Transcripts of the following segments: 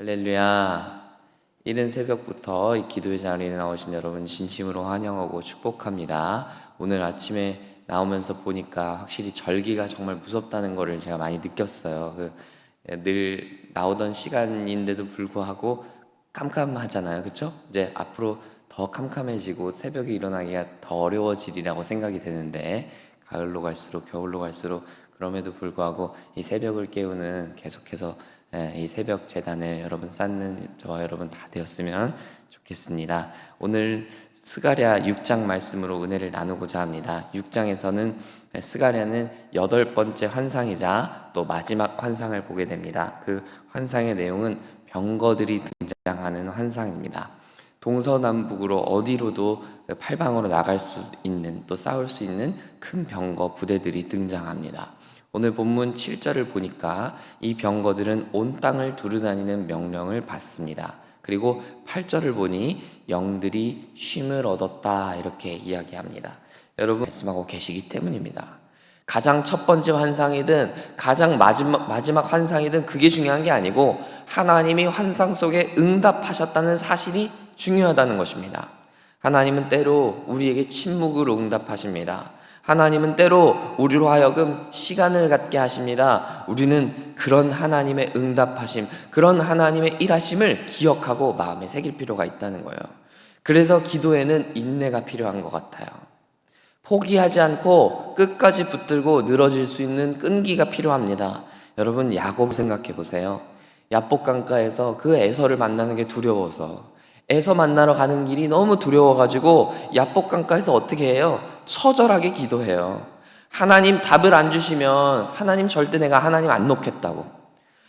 할렐루야. 이른 새벽부터 이 기도의 자리에 나오신 여러분 진심으로 환영하고 축복합니다. 오늘 아침에 나오면서 보니까 확실히 절기가 정말 무섭다는 거를 제가 많이 느꼈어요. 늘 나오던 시간인데도 불구하고 깜깜하잖아요. 그렇죠? 이제 앞으로 더 캄캄해지고 새벽에 일어나기가 더 어려워지리라고 생각이 되는데, 가을로 갈수록 겨울로 갈수록 그럼에도 불구하고 이 새벽을 깨우는 계속해서 이 새벽 제단을 여러분 쌓는 저와 여러분 다 되었으면 좋겠습니다. 오늘 스가랴 6장 말씀으로 은혜를 나누고자 합니다. 6장에서는 스가랴는 8번째 환상이자 또 마지막 환상을 보게 됩니다. 그 환상의 내용은 병거들이 등장하는 환상입니다. 동서남북으로 어디로도 팔방으로 나갈 수 있는, 또 싸울 수 있는 큰 병거 부대들이 등장합니다. 오늘 본문 7절을 보니까 이 병거들은 온 땅을 두루다니는 명령을 받습니다. 그리고 8절을 보니 영들이 쉼을 얻었다, 이렇게 이야기합니다. 여러분 말씀하고 계시기 때문입니다. 가장 첫 번째 환상이든 가장 마지막 환상이든 그게 중요한 게 아니고 하나님이 환상 속에 응답하셨다는 사실이 중요하다는 것입니다. 하나님은 때로 우리에게 침묵으로 응답하십니다. 하나님은 때로 우리로 하여금 시간을 갖게 하십니다. 우리는 그런 하나님의 응답하심, 그런 하나님의 일하심을 기억하고 마음에 새길 필요가 있다는 거예요. 그래서 기도에는 인내가 필요한 것 같아요. 포기하지 않고 끝까지 붙들고 늘어질 수 있는 끈기가 필요합니다. 여러분, 야곱 생각해 보세요. 야복 강가에서 그 에서를 만나는 게 두려워서, 에서 만나러 가는 길이 너무 두려워가지고 야복 강가에서 어떻게 해요? 처절하게 기도해요. 하나님 답을 안 주시면 하나님 절대 내가 하나님 안 놓겠다고,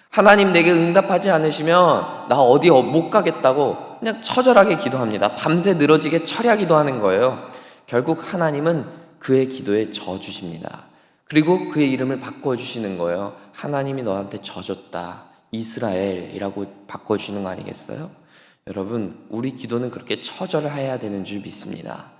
하나님 내게 응답하지 않으시면 나 어디 못 가겠다고 그냥 처절하게 기도합니다. 밤새 늘어지게 철야 기도하는 거예요. 결국 하나님은 그의 기도에 져주십니다. 그리고 그의 이름을 바꿔주시는 거예요. 하나님이 너한테 져줬다, 이스라엘이라고 바꿔주시는 거 아니겠어요? 여러분, 우리 기도는 그렇게 처절해야 되는 줄 믿습니다.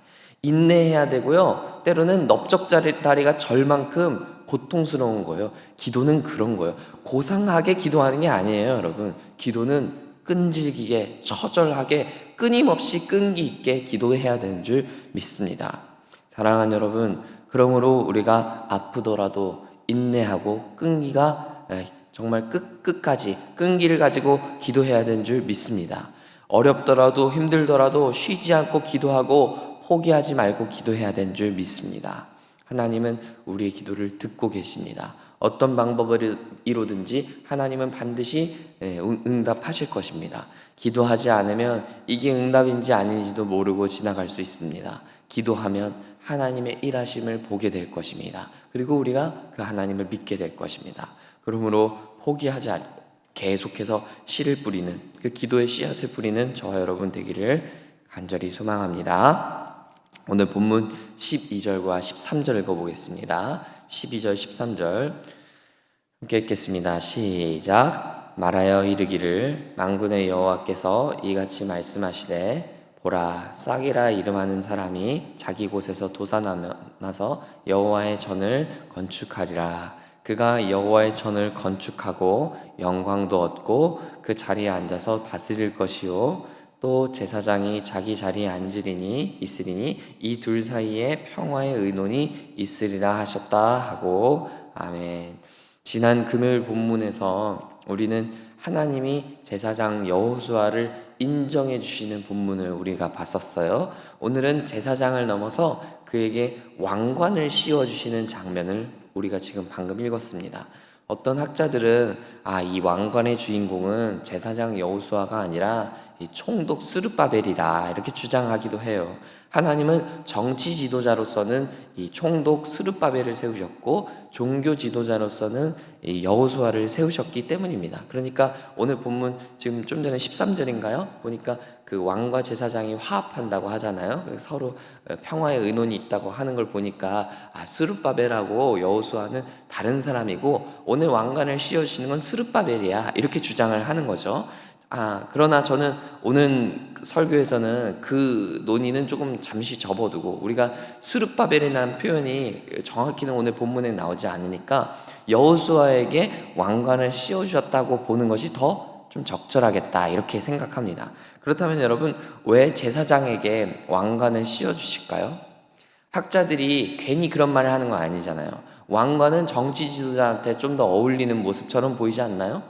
인내해야 되고요, 때로는 넓적다리가 절 만큼 고통스러운 거예요. 기도는 그런 거예요. 고상하게 기도하는 게 아니에요. 여러분, 기도는 끈질기게, 처절하게, 끊임없이 끈기 있게 기도해야 되는 줄 믿습니다. 사랑하는 여러분, 그러므로 우리가 아프더라도 인내하고 끈기가 정말 끝까지 끈기를 가지고 기도해야 되는 줄 믿습니다. 어렵더라도 힘들더라도 쉬지 않고 기도하고 포기하지 말고 기도해야 되는 줄 믿습니다. 하나님은 우리의 기도를 듣고 계십니다. 어떤 방법으로든지 하나님은 반드시 응답하실 것입니다. 기도하지 않으면 이게 응답인지 아닌지도 모르고 지나갈 수 있습니다. 기도하면 하나님의 일하심을 보게 될 것입니다. 그리고 우리가 그 하나님을 믿게 될 것입니다. 그러므로 포기하지 않고 계속해서 씨를 뿌리는, 그 기도의 씨앗을 뿌리는 저와 여러분 되기를 간절히 소망합니다. 오늘 본문 12절과 13절 읽어보겠습니다. 12절 13절 함께 읽겠습니다. 시작. 말하여 이르기를 만군의 여호와께서 이같이 말씀하시되 보라, 싹이라 이름하는 사람이 자기 곳에서 돋아나서 여호와의 전을 건축하리라. 그가 여호와의 전을 건축하고 영광도 얻고 그 자리에 앉아서 다스릴 것이요, 또 제사장이 자기 자리에 있으리니 이 둘 사이에 평화의 의논이 있으리라 하셨다 하고, 아멘. 지난 금요일 본문에서 우리는 하나님이 제사장 여호수아를 인정해 주시는 본문을 우리가 봤었어요. 오늘은 제사장을 넘어서 그에게 왕관을 씌워 주시는 장면을 우리가 지금 방금 읽었습니다. 어떤 학자들은 이 왕관의 주인공은 제사장 여호수아가 아니라 이 총독 스룹바벨이다, 이렇게 주장하기도 해요. 하나님은 정치 지도자로서는 이 총독 스룹바벨을 세우셨고 종교 지도자로서는 이 여호수아를 세우셨기 때문입니다. 그러니까 오늘 본문 지금 좀 전에 13절인가요? 보니까 그 왕과 제사장이 화합한다고 하잖아요. 서로 평화의 의논이 있다고 하는 걸 보니까 스룹바벨하고 여호수아는 다른 사람이고 오늘 왕관을 씌워주시는 건 스룹바벨이야, 이렇게 주장을 하는 거죠. 그러나 저는 오늘 설교에서는 그 논의는 조금 잠시 접어두고, 우리가 스룹바벨이라는 표현이 정확히는 오늘 본문에 나오지 않으니까 여호수아에게 왕관을 씌워주셨다고 보는 것이 더 좀 적절하겠다 이렇게 생각합니다. 그렇다면 여러분, 왜 제사장에게 왕관을 씌워주실까요? 학자들이 괜히 그런 말을 하는 건 아니잖아요. 왕관은 정치 지도자한테 좀 더 어울리는 모습처럼 보이지 않나요?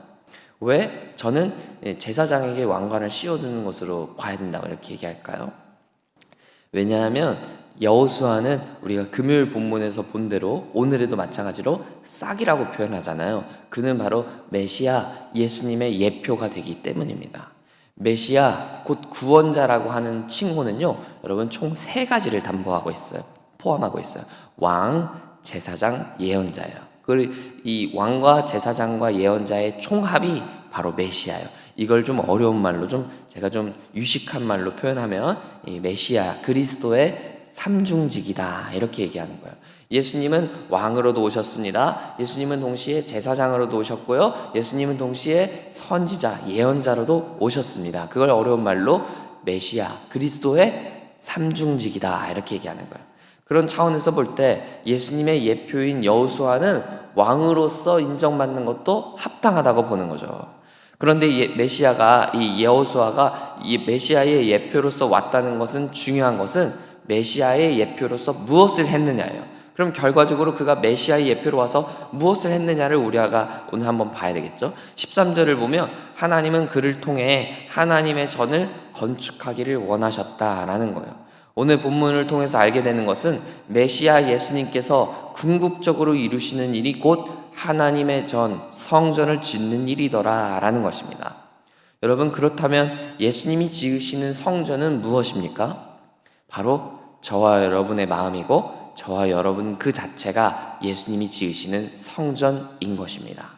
왜 저는 제사장에게 왕관을 씌워두는 것으로 봐야 된다고 이렇게 얘기할까요? 왜냐하면 여호수아는 우리가 금요일 본문에서 본 대로 오늘에도 마찬가지로 싹이라고 표현하잖아요. 그는 바로 메시아 예수님의 예표가 되기 때문입니다. 메시아 곧 구원자라고 하는 칭호는요, 여러분 총 세 가지를 포함하고 있어요. 왕, 제사장, 예언자예요. 그리고 이 왕과 제사장과 예언자의 총합이 바로 메시아예요. 이걸 좀 어려운 말로 제가 좀 유식한 말로 표현하면 이 메시아 그리스도의 삼중직이다 이렇게 얘기하는 거예요. 예수님은 왕으로도 오셨습니다. 예수님은 동시에 제사장으로도 오셨고요. 예수님은 동시에 선지자, 예언자로도 오셨습니다. 그걸 어려운 말로 메시아 그리스도의 삼중직이다 이렇게 얘기하는 거예요. 그런 차원에서 볼 때 예수님의 예표인 여호수아는 왕으로서 인정받는 것도 합당하다고 보는 거죠. 그런데 메시아가 이 여호수아가 이 메시아의 예표로서 왔다는 것은 중요한 것은 메시아의 예표로서 무엇을 했느냐예요. 그럼 결과적으로 그가 메시아의 예표로 와서 무엇을 했느냐를 우리가 오늘 한번 봐야 되겠죠. 13절을 보면 하나님은 그를 통해 하나님의 전을 건축하기를 원하셨다라는 거예요. 오늘 본문을 통해서 알게 되는 것은 메시아 예수님께서 궁극적으로 이루시는 일이 곧 하나님의 전, 성전을 짓는 일이더라 라는 것입니다. 여러분, 그렇다면 예수님이 지으시는 성전은 무엇입니까? 바로 저와 여러분의 마음이고 저와 여러분 그 자체가 예수님이 지으시는 성전인 것입니다.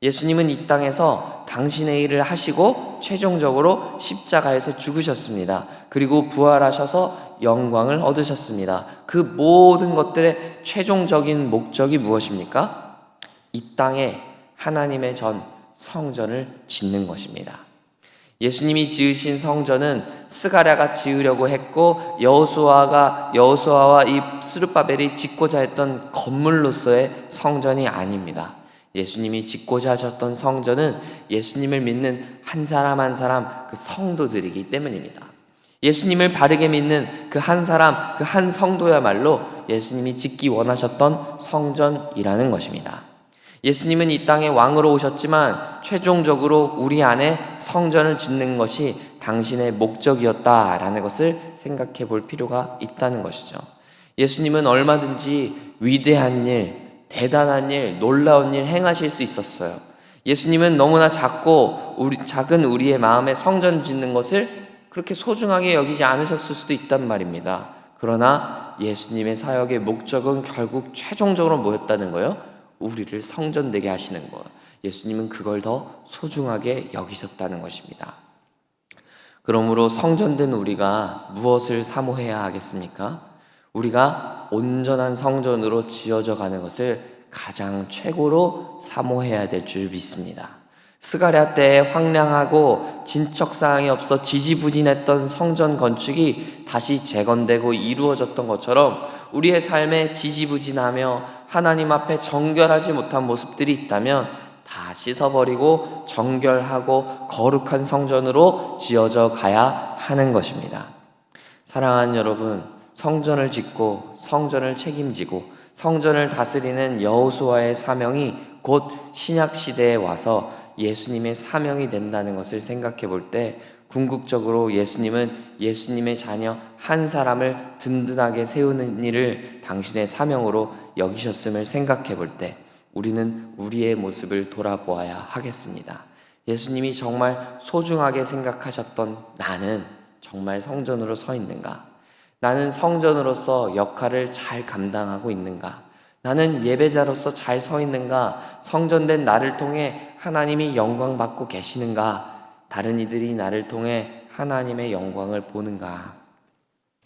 예수님은 이 땅에서 당신의 일을 하시고 최종적으로 십자가에서 죽으셨습니다. 그리고 부활하셔서 영광을 얻으셨습니다. 그 모든 것들의 최종적인 목적이 무엇입니까? 이 땅에 하나님의 전 성전을 짓는 것입니다. 예수님이 지으신 성전은 스가랴가 지으려고 했고 여호수아와 이 스룹바벨이 짓고자 했던 건물로서의 성전이 아닙니다. 예수님이 짓고자 하셨던 성전은 예수님을 믿는 한 사람 한 사람 그 성도들이기 때문입니다. 예수님을 바르게 믿는 그 한 사람, 그 한 성도야말로 예수님이 짓기 원하셨던 성전이라는 것입니다. 예수님은 이 땅에 왕으로 오셨지만 최종적으로 우리 안에 성전을 짓는 것이 당신의 목적이었다라는 것을 생각해 볼 필요가 있다는 것이죠. 예수님은 얼마든지 위대한 일, 대단한 일, 놀라운 일 행하실 수 있었어요. 예수님은 너무나 작은 우리의 마음에 성전 짓는 것을 그렇게 소중하게 여기지 않으셨을 수도 있단 말입니다. 그러나 예수님의 사역의 목적은 결국 최종적으로 뭐였다는 거예요? 우리를 성전되게 하시는 것. 예수님은 그걸 더 소중하게 여기셨다는 것입니다. 그러므로 성전된 우리가 무엇을 사모해야 하겠습니까? 우리가 온전한 성전으로 지어져 가는 것을 가장 최고로 사모해야 될 줄 믿습니다. 스가랴 때 황량하고 진척사항이 없어 지지부진했던 성전 건축이 다시 재건되고 이루어졌던 것처럼 우리의 삶에 지지부진하며 하나님 앞에 정결하지 못한 모습들이 있다면 다 씻어버리고 정결하고 거룩한 성전으로 지어져 가야 하는 것입니다. 사랑하는 여러분, 성전을 짓고 성전을 책임지고 성전을 다스리는 여호수아의 사명이 곧 신약 시대에 와서 예수님의 사명이 된다는 것을 생각해 볼 때 궁극적으로 예수님은 예수님의 자녀 한 사람을 든든하게 세우는 일을 당신의 사명으로 여기셨음을 생각해 볼 때 우리는 우리의 모습을 돌아보아야 하겠습니다. 예수님이 정말 소중하게 생각하셨던 나는 정말 성전으로 서 있는가? 나는 성전으로서 역할을 잘 감당하고 있는가? 나는 예배자로서 잘 서 있는가? 성전된 나를 통해 하나님이 영광 받고 계시는가? 다른 이들이 나를 통해 하나님의 영광을 보는가?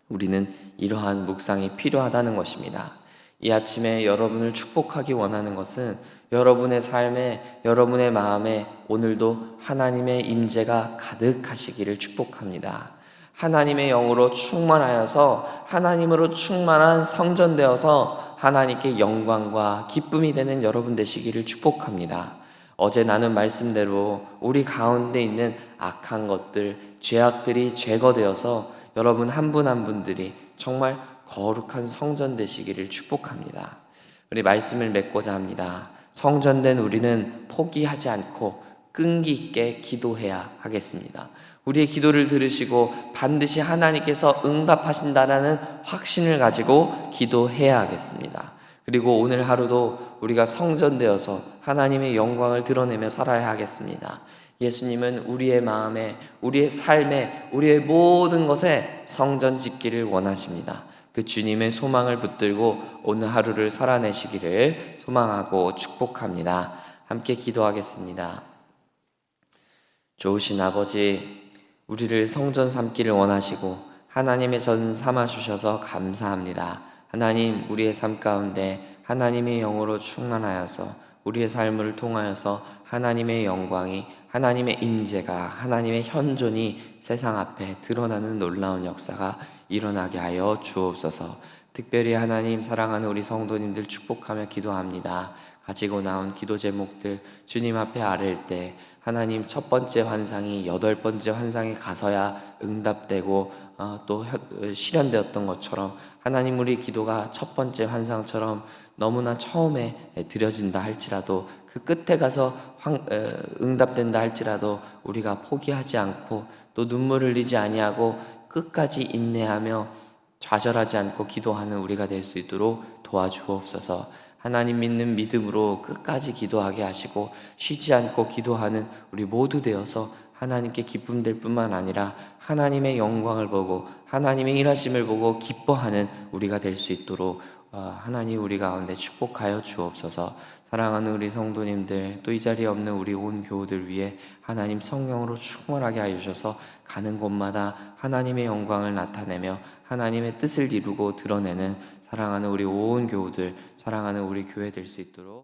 우리는 이러한 묵상이 필요하다는 것입니다. 이 아침에 여러분을 축복하기 원하는 것은 여러분의 삶에, 여러분의 마음에 오늘도 하나님의 임재가 가득하시기를 축복합니다. 하나님의 영으로 충만하여서 하나님으로 충만한 성전되어서 하나님께 영광과 기쁨이 되는 여러분 되시기를 축복합니다. 어제 나눈 말씀대로 우리 가운데 있는 악한 것들, 죄악들이 제거되어서 여러분 한 분 한 분들이 정말 거룩한 성전 되시기를 축복합니다. 우리 말씀을 맺고자 합니다. 성전된 우리는 포기하지 않고 끈기 있게 기도해야 하겠습니다. 우리의 기도를 들으시고 반드시 하나님께서 응답하신다라는 확신을 가지고 기도해야 하겠습니다. 그리고 오늘 하루도 우리가 성전되어서 하나님의 영광을 드러내며 살아야 하겠습니다. 예수님은 우리의 마음에, 우리의 삶에, 우리의 모든 것에 성전 짓기를 원하십니다. 그 주님의 소망을 붙들고 오늘 하루를 살아내시기를 소망하고 축복합니다. 함께 기도하겠습니다. 좋으신 아버지, 우리를 성전 삼기를 원하시고 하나님의 전 삼아 주셔서 감사합니다. 하나님, 우리의 삶 가운데 하나님의 영으로 충만하여서 우리의 삶을 통하여서 하나님의 영광이, 하나님의 임재가, 하나님의 현존이 세상 앞에 드러나는 놀라운 역사가 일어나게 하여 주옵소서. 특별히 하나님 사랑하는 우리 성도님들 축복하며 기도합니다. 가지고 나온 기도 제목들 주님 앞에 아뢰일 때 하나님 첫 번째 환상이 8번째 환상에 가서야 응답되고 또 실현되었던 것처럼 하나님 우리 기도가 첫 번째 환상처럼 너무나 처음에 드려진다 할지라도 그 끝에 가서 응답된다 할지라도 우리가 포기하지 않고 또 눈물을 흘리지 아니하고 끝까지 인내하며 좌절하지 않고 기도하는 우리가 될 수 있도록 도와주옵소서. 하나님 믿는 믿음으로 끝까지 기도하게 하시고 쉬지 않고 기도하는 우리 모두 되어서 하나님께 기쁨 될 뿐만 아니라 하나님의 영광을 보고 하나님의 일하심을 보고 기뻐하는 우리가 될 수 있도록 하나님 우리 가운데 축복하여 주옵소서. 사랑하는 우리 성도님들 또 이 자리에 없는 우리 온 교우들 위해 하나님 성령으로 충만하게 하여 주셔서 가는 곳마다 하나님의 영광을 나타내며 하나님의 뜻을 이루고 드러내는 사랑하는 우리 온 교우들, 사랑하는 우리 교회 될 수 있도록